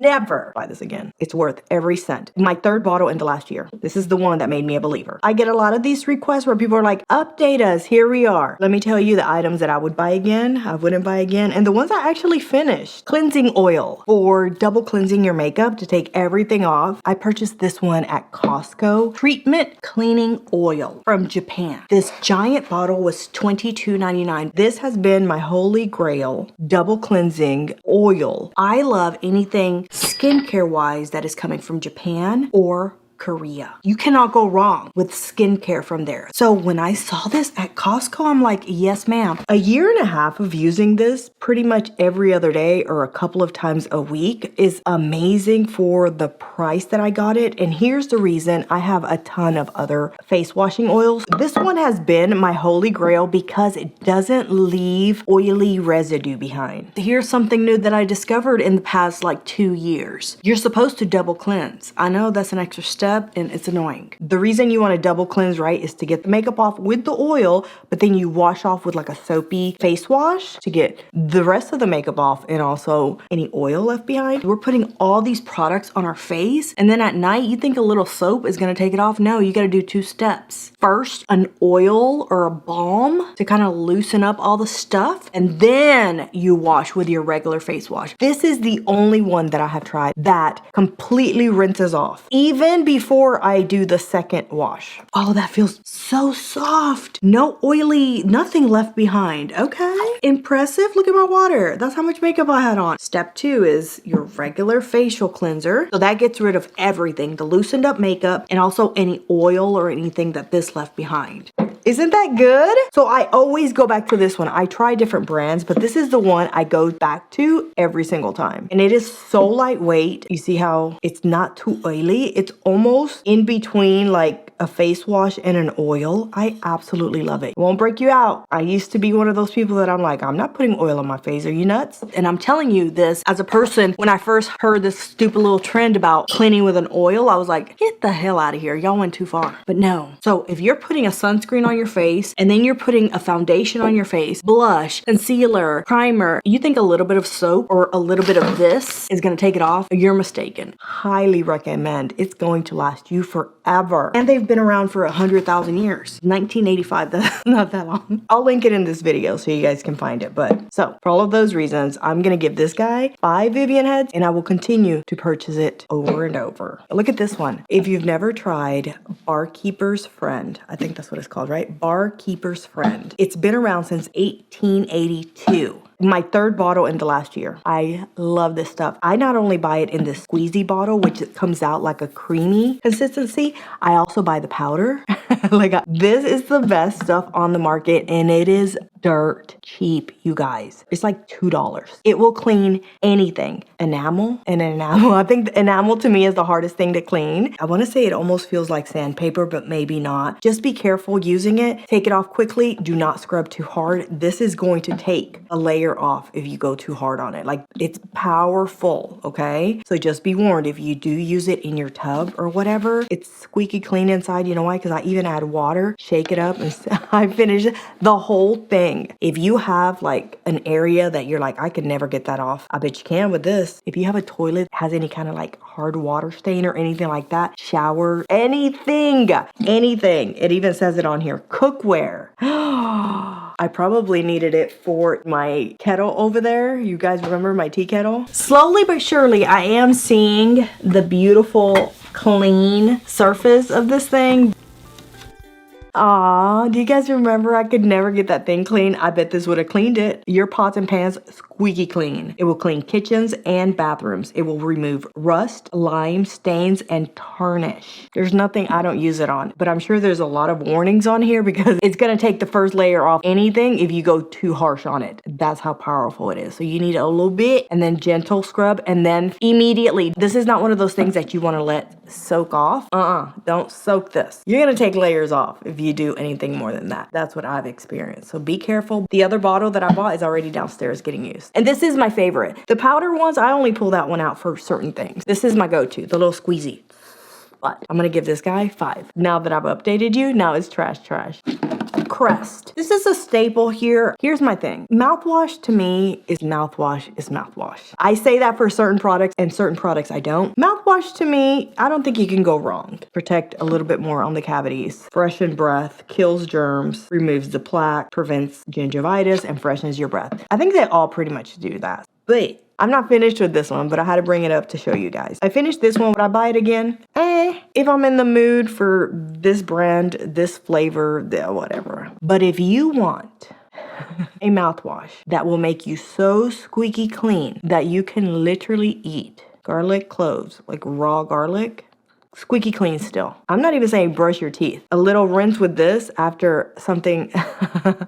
never buy this again. It's worth every cent. My third bottle in the last year. This is the one that made me a believer. I get a lot of these requests where people are like, update us, here we are. Let me tell you the items that I would buy again, I wouldn't buy again, and the ones I actually finished. Cleansing oil for double cleansing your makeup to take everything off. I purchased this one at Costco. Treatment cleaning oil from Japan. This giant bottle was $22.99. This has been my holy grail double cleansing oil. I love anything skincare wise that is coming from Japan or Korea. You cannot go wrong with skincare from there. So when I saw this at Costco, I'm like, yes, ma'am. A year and a half of using this pretty much every other day or a couple of times a week is amazing for the price that I got it. And here's the reason. I have a ton of other face washing oils. This one has been my holy grail because it doesn't leave oily residue behind. Here's something new that I discovered in the past like 2 years. You're supposed to double cleanse. I know that's an extra step and it's annoying. The reason you want to double cleanse, right, is to get the makeup off with the oil, but then you wash off with like a soapy face wash to get the rest of the makeup off and also any oil left behind. We're putting all these products on our face and then at night you think a little soap is going to take it off. No, you got to do 2 steps. First, an oil or a balm to kind of loosen up all the stuff, and then you wash with your regular face wash. This is the only one that I have tried that completely rinses off, even before I do the second wash. Oh, that feels so soft. No oily, nothing left behind. Okay, impressive. Look at my water. That's how much makeup I had on. Step 2 is your regular facial cleanser. So that gets rid of everything, the loosened up makeup, and also any oil or anything that this left behind. Isn't that good? So I always go back to this one. I try different brands, but this is the one I go back to every single time. And it is so lightweight. You see how it's not too oily. It's almost in between like a face wash and an oil. I absolutely love it. It won't break you out. I used to be one of those people that I'm like, I'm not putting oil on my face. Are you nuts? And I'm telling you this as a person, when I first heard this stupid little trend about cleaning with an oil, I was like, get the hell out of here. Y'all went too far. But no. So if you're putting a sunscreen on your face and then you're putting a foundation on your face, blush, concealer, primer, you think a little bit of soap or a little bit of this is going to take it off, you're mistaken. Highly recommend. It's going to last you forever. And they've been around for 100,000 years. 1985, that's not that long. I'll link it in this video so you guys can find it. But so for all of those reasons, I'm going to give this guy 5 Vivian heads and I will continue to purchase it over and over. Look at this one. If you've never tried Barkeeper's Friend, I think that's what it's called, right? Barkeeper's Friend. It's been around since 1882. My third bottle in the last year. I love this stuff. I not only buy it in this squeezy bottle, which it comes out like a creamy consistency, I also buy the powder. Like this is the best stuff on the market and it is dirt cheap, you guys. It's like $2. It will clean anything. Enamel and enamel. I think the enamel to me is the hardest thing to clean. I want to say it almost feels like sandpaper, but maybe not. Just be careful using it. Take it off quickly. Do not scrub too hard. This is going to take a layer off if you go too hard on it. Like it's powerful, okay? So just be warned if you do use it in your tub or whatever, it's squeaky clean inside. You know why? Because I even add water, shake it up, and I finish the whole thing. If you have like an area that you're like, I could never get that off, I bet you can with this. If you have a toilet that has any kind of like hard water stain or anything like that, shower, anything. It even says it on here, cookware. I probably needed it for my kettle over there. You guys remember my tea kettle? Slowly but surely, I am seeing the beautiful clean surface of this thing. Aw, do you guys remember I could never get that thing clean? I bet this would have cleaned it. Your pots and pans squeaky clean. It will clean kitchens and bathrooms. It will remove rust, lime, stains, and tarnish. There's nothing I don't use it on, but I'm sure there's a lot of warnings on here because it's gonna take the first layer off anything if you go too harsh on it. That's how powerful it is. So you need a little bit and then gentle scrub and then immediately. This is not one of those things that you wanna let soak off. Don't soak this. You're gonna take layers off if you do anything more than that. That's what I've experienced. So be careful. The other bottle that I bought is already downstairs getting used. And this is my favorite. The powder ones, I only pull that one out for certain things. This is my go-to, the little squeezy. But I'm gonna give this guy 5. Now that I've updated you, now it's trash. Crest. This is a staple here. Here's my thing. Mouthwash to me is mouthwash is mouthwash. I say that for certain products and certain products I don't. Mouthwash to me, I don't think you can go wrong. Protect a little bit more on the cavities. Freshen breath, kills germs, removes the plaque, prevents gingivitis, and freshens your breath. I think they all pretty much do that. But I'm not finished with this one, but I had to bring it up to show you guys. I finished this one. Would I buy it again? If I'm in the mood for this brand, this flavor, whatever. But if you want a mouthwash that will make you so squeaky clean that you can literally eat garlic cloves, like raw garlic, squeaky clean still. I'm not even saying brush your teeth. A little rinse with this after something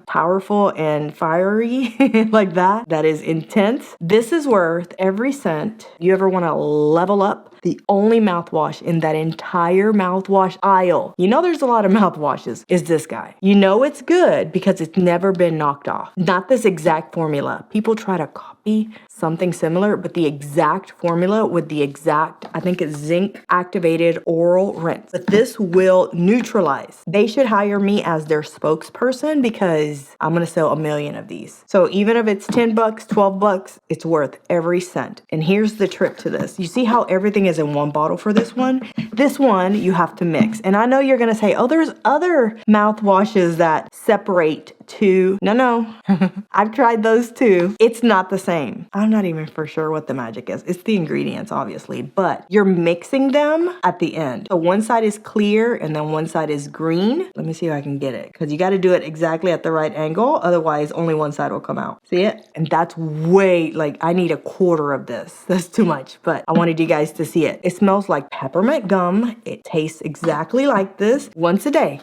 powerful and fiery like that is intense. This is worth every cent. You ever want to level up? The only mouthwash in that entire mouthwash aisle, you know there's a lot of mouthwashes, is this guy. You know it's good because it's never been knocked off. Not this exact formula. People try to copy something similar, but the exact formula with the exact, I think it's zinc activated oral rinse. But this will neutralize. They should hire me as their spokesperson because I'm gonna sell 1 million of these. So even if it's 10 bucks, 12 bucks, it's worth every cent. And here's the trick to this. You see how everything is in one bottle for this one? This one you have to mix. And I know you're gonna say, oh, there's other mouthwashes that separate two. No. I've tried those too. It's not the same. I'm not even for sure what the magic is. It's the ingredients, obviously, but you're mixing them at the end. So one side is clear and then one side is green. Let me see if I can get it because you got to do it exactly at the right angle. Otherwise, only one side will come out. See it? And that's way, like, I need 1/4 of this. That's too much, but I wanted you guys to see it. It smells like peppermint gum. It tastes exactly like this once a day.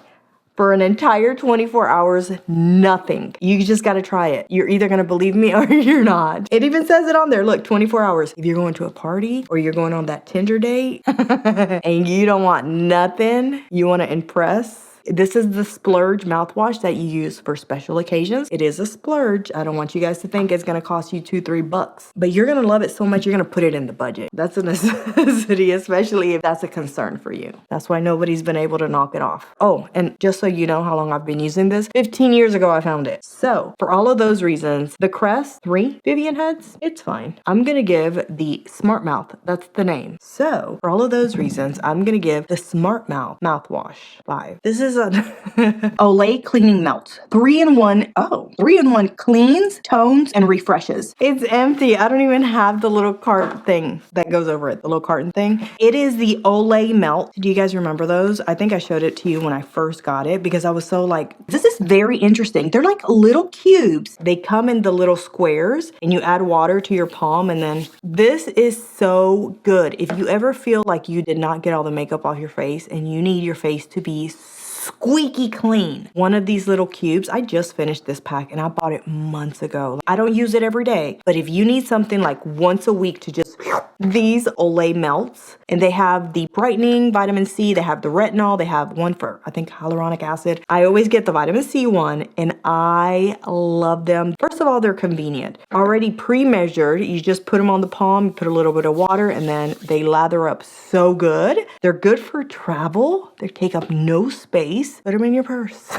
For an entire 24 hours, nothing. You just got to try it. You're either going to believe me or you're not. It even says it on there. Look, 24 hours. If you're going to a party or you're going on that Tinder date and you don't want nothing, you want to impress. This is the splurge mouthwash that you use for special occasions. It is a splurge. I don't want you guys to think it's going to cost you $2-3 bucks, but you're going to love it so much you're going to put it in the budget. That's a necessity, especially if that's a concern for you. That's why nobody's been able to knock it off. Oh, and just so you know how long I've been using this, 15 years ago I found it. So for all of those reasons, the Crest 3 Vivian heads, it's fine. I'm going to give the Smart Mouth, that's the name. So for all of those reasons, I'm going to give the Smart Mouth mouthwash 5. This is a Olay cleaning melt. 3-in-1. Oh, 3-in-1 cleans, tones, and refreshes. It's empty. I don't even have the little cart thing that goes over it. The little carton thing. It is the Olay melt. Do you guys remember those? I think I showed it to you when I first got it because I was so like, this is very interesting. They're like little cubes. They come in the little squares and you add water to your palm and then this is so good. If you ever feel like you did not get all the makeup off your face and you need your face to be squeaky clean. One of these little cubes, I just finished this pack and I bought it months ago. I don't use it every day, but if you need something like once a week to just, these Olay melts, and they have the brightening vitamin C, they have the retinol, they have one for, I think, hyaluronic acid. I always get the vitamin C one and I love them. First of all, they're convenient. Already pre-measured, you just put them on the palm, you put a little bit of water, and then they lather up so good. They're good for travel. They take up no space. Put them in your purse.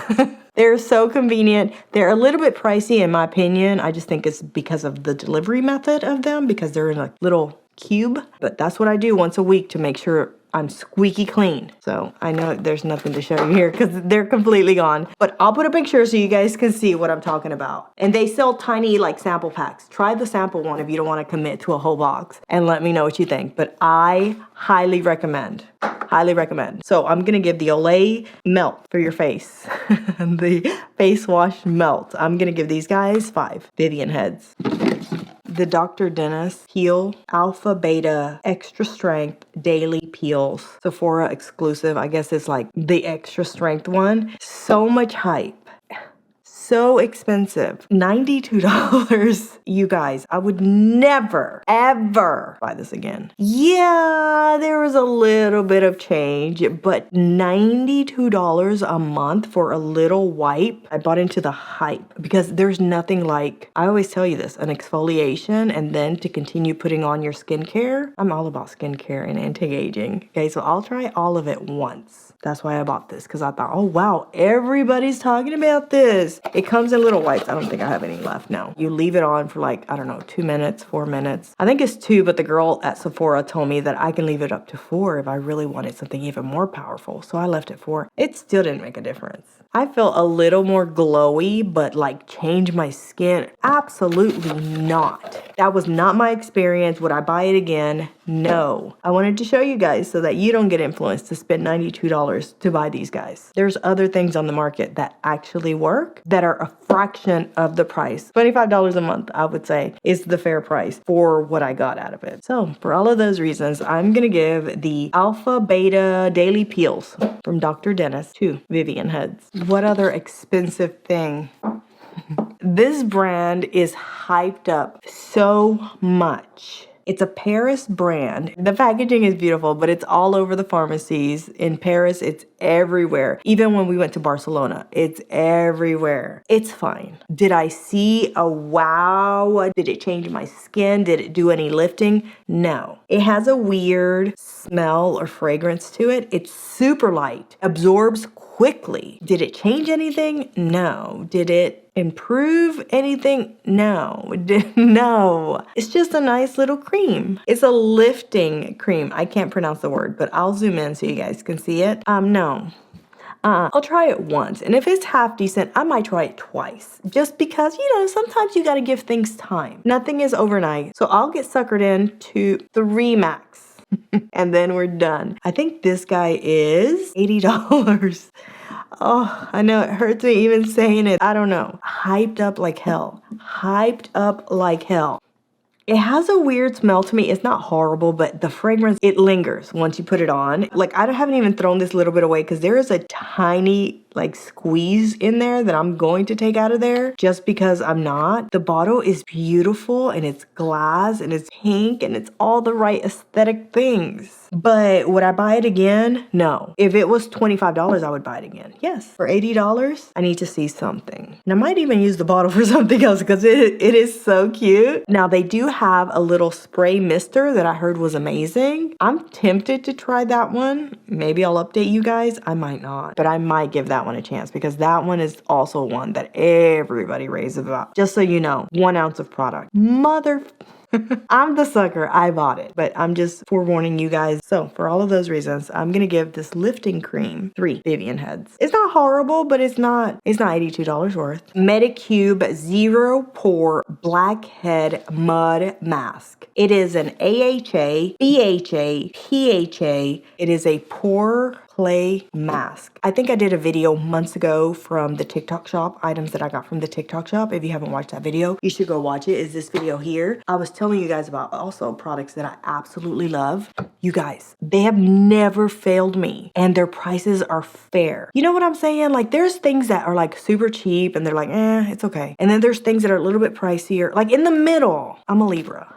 They're so convenient. They're a little bit pricey in my opinion. I just think it's because of the delivery method of them because they're in a little cube. But that's what I do once a week to make sure I'm squeaky clean. So I know there's nothing to show you here because they're completely gone. But I'll put a picture so you guys can see what I'm talking about. And they sell tiny like sample packs. Try the sample one if you don't want to commit to a whole box and let me know what you think. But I highly recommend. Highly recommend. So I'm going to give the Olay melt for your face. The face wash melt. I'm going to give these guys 5 Vivian heads. The Dr. Dennis Peel Alpha Beta Extra Strength Daily Peels. Sephora exclusive. I guess it's like the extra strength one. So much hype. so expensive. $92. You guys, I would never, ever buy this again. Yeah, there was a little bit of change, but $92 a month for a little wipe. I bought into the hype because there's nothing like, I always tell you this, an exfoliation and then to continue putting on your skincare. I'm all about skincare and anti-aging. Okay, so I'll try all of it once. That's why I bought this, because I thought, oh wow, everybody's talking about this. It comes in little wipes. I don't think I have any left now. You leave it on for like, I don't know, 2 minutes, 4 minutes. I think it's 2, but the girl at Sephora told me that I can leave it up to 4 if I really wanted something even more powerful. So I left it 4. It still didn't make a difference. I felt a little more glowy, but like change my skin? Absolutely not. That was not my experience. Would I buy it again? No. I wanted to show you guys so that you don't get influenced to spend $92 to buy these guys. There's other things on the market that actually work that are a fraction of the price. $25 a month, I would say, is the fair price for what I got out of it. So for all of those reasons, I'm going to give the Alpha Beta Daily Peels from Dr. Dennis 2 Vivian heads. What other expensive thing? This brand is hyped up so much. It's a Paris brand. The packaging is beautiful, but it's all over the pharmacies. In Paris, it's everywhere. Even when we went to Barcelona, it's everywhere. It's fine. Did I see a wow? Did it change my skin? Did it do any lifting? No. It has a weird smell or fragrance to it. It's super light, absorbs quickly. Did it change anything? No. Did it improve anything? No. No. It's just a nice little cream. It's a lifting cream. I can't pronounce the word, but I'll zoom in so you guys can see it. No. I'll try it once, and if it's half decent, I might try it twice, just because, sometimes you got to give things time. Nothing is overnight, so I'll get suckered in to 3 max. And then we're done. I think this guy is $80. Oh, I know it hurts me even saying it. I don't know. Hyped up like hell. Hyped up like hell. It has a weird smell to me. It's not horrible, but the fragrance, it lingers once you put it on. Like, I haven't even thrown this little bit away because there is a tiny squeeze in there that I'm going to take out of there just because I'm not. The bottle is beautiful and it's glass and it's pink and it's all the right aesthetic things. But would I buy it again? No. If it was $25, I would buy it again. Yes. For $80, I need to see something. And I might even use the bottle for something else because it is so cute. Now, they do have a little spray mister that I heard was amazing. I'm tempted to try that one. Maybe I'll update you guys. I might not, but I might give that one a chance because that one is also one that everybody raves about. Just so you know, 1 ounce of product. I'm the sucker. I bought it, but I'm just forewarning you guys. So for all of those reasons, I'm going to give this lifting cream 3 Vivian heads. It's not horrible, but it's not $82 worth. Medicube Zero Pore Blackhead Mud Mask. It is an AHA, BHA, PHA. It is a pore clay mask. I think I did a video months ago from the TikTok shop, items that I got from the TikTok shop. If you haven't watched that video, you should go watch it. Is this video here? I was telling you guys about also products that I absolutely love. You guys, they have never failed me and their prices are fair. You know what I'm saying? Like, there's things that are like super cheap and they're like, it's okay. And then there's things that are a little bit pricier, like in the middle. I'm a Libra.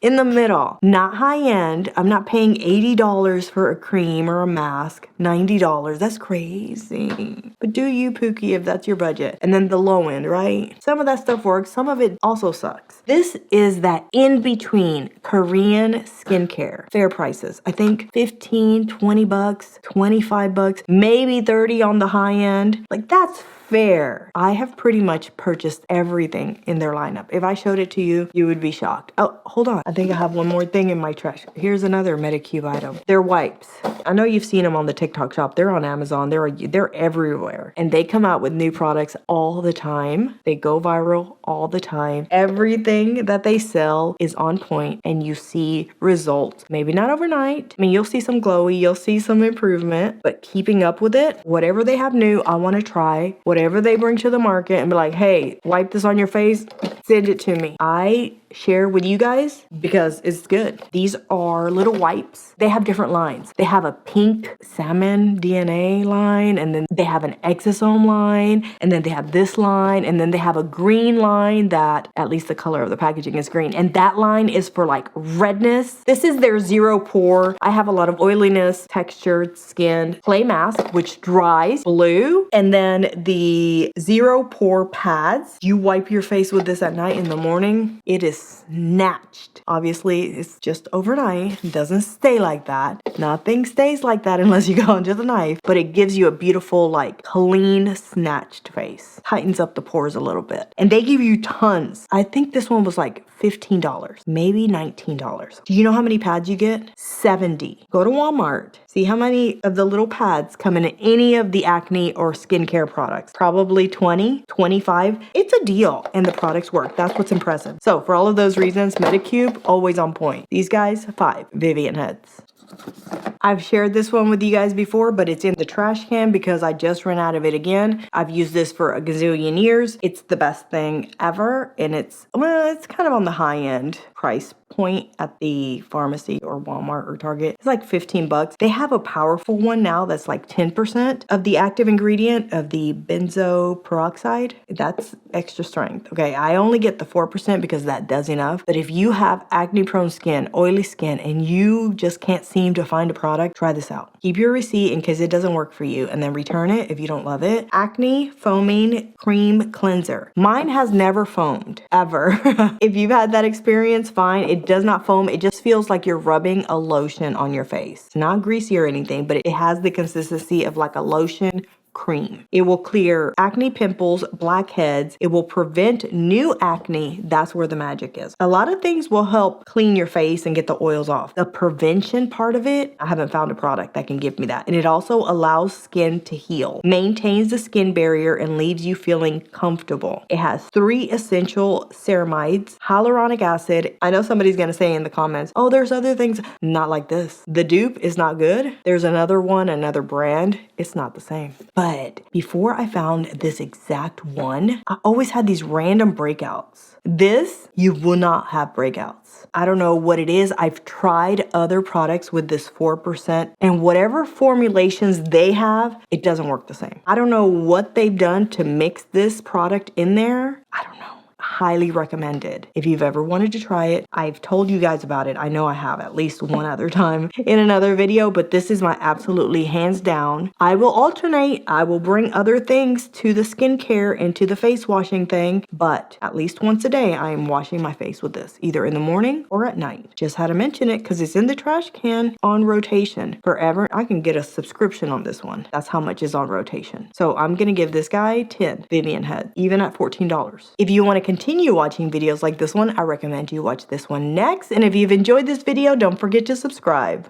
In the middle, not high end. I'm not paying $80 for a cream or a mask. $90, that's crazy. But do you, Pookie, if that's your budget. And then the low end, right? Some of that stuff works. Some of it also sucks. This is that in-between Korean skincare. Fair prices. I think 15, 20 bucks, 25 bucks, maybe 30 on the high end. Like, that's fair. I have pretty much purchased everything in their lineup. If I showed it to you, you would be shocked. Oh, hold on. I think I have one more thing in my trash. Here's another Medicube item. They're wipes. I know you've seen them on the TikTok shop. They're on Amazon. They're everywhere. And they come out with new products all the time. They go viral all the time. Everything that they sell is on point and you see results. Maybe not overnight. I mean, you'll see some glowy, you'll see some improvement, but keeping up with it, whatever they have new, I want to try. Whatever they bring to the market and be like, hey, wipe this on your face, send it to me. I share with you guys because it's good. These are little wipes. They have different lines. They have a pink salmon DNA line, and then they have an exosome line, and then they have this line, and then they have a green line that, at least the color of the packaging is green, and that line is for like redness. This is their zero pore. I have a lot of oiliness, textured skin. Clay mask, which dries, blue, and then the zero pore pads. You wipe your face with this at night. In the morning, it is snatched. Obviously, it's just overnight. It doesn't stay like that. Nothing stays like that unless you go under the knife, but it gives you a beautiful, like, clean, snatched face. Tightens up the pores a little bit. And they give you tons. I think this one was like $15, maybe $19. Do you know how many pads you get? 70. Go to Walmart. See how many of the little pads come in any of the acne or skincare products. Probably 20, 25. It's a deal, and the products work. That's what's impressive. So for all of those reasons, Medicube, always on point. These guys, 5 Vivian heads. I've shared this one with you guys before, but it's in the trash can because I just ran out of it again. I've used this for a gazillion years. It's the best thing ever, and it's kind of on the high end price point at the pharmacy or Walmart or Target. It's like 15 bucks. They have a powerful one now that's like 10% of the active ingredient of the benzo peroxide. That's extra strength. Okay, I only get the 4% because that does enough. But if you have acne prone skin, oily skin, and you just can't seem to find a product, try this out. Keep your receipt in case it doesn't work for you, and then return it if you don't love it. Acne foaming cream cleanser. Mine has never foamed, ever. If you've had that experience, fine. It does not foam. It just feels like you're rubbing a lotion on your face. It's not greasy or anything, but it has the consistency of like a lotion cream. It will clear acne pimples, blackheads. It will prevent new acne. That's where the magic is. A lot of things will help clean your face and get the oils off. The prevention part of it, I haven't found a product that can give me that. And it also allows skin to heal, maintains the skin barrier, and leaves you feeling comfortable. It has 3 essential ceramides, hyaluronic acid. I know somebody's going to say in the comments, oh, there's other things. Not like this. The dupe is not good. There's another one, another brand. It's not the same. But before I found this exact one, I always had these random breakouts. This, you will not have breakouts. I don't know what it is. I've tried other products with this 4%, and whatever formulations they have, it doesn't work the same. I don't know what they've done to mix this product in there. I don't know. Highly recommended. If you've ever wanted to try it, I've told you guys about it. I know I have at least one other time in another video, but this is my absolutely hands down. I will alternate. I will bring other things to the skincare and to the face washing thing, but at least once a day, I am washing my face with this, either in the morning or at night. Just had to mention it because it's in the trash can on rotation forever. I can get a subscription on this one. That's how much is on rotation. So I'm going to give this guy 10 Vivian heads, even at $14. If you want to continue watching videos like this one, I recommend you watch this one next. And if you've enjoyed this video, don't forget to subscribe.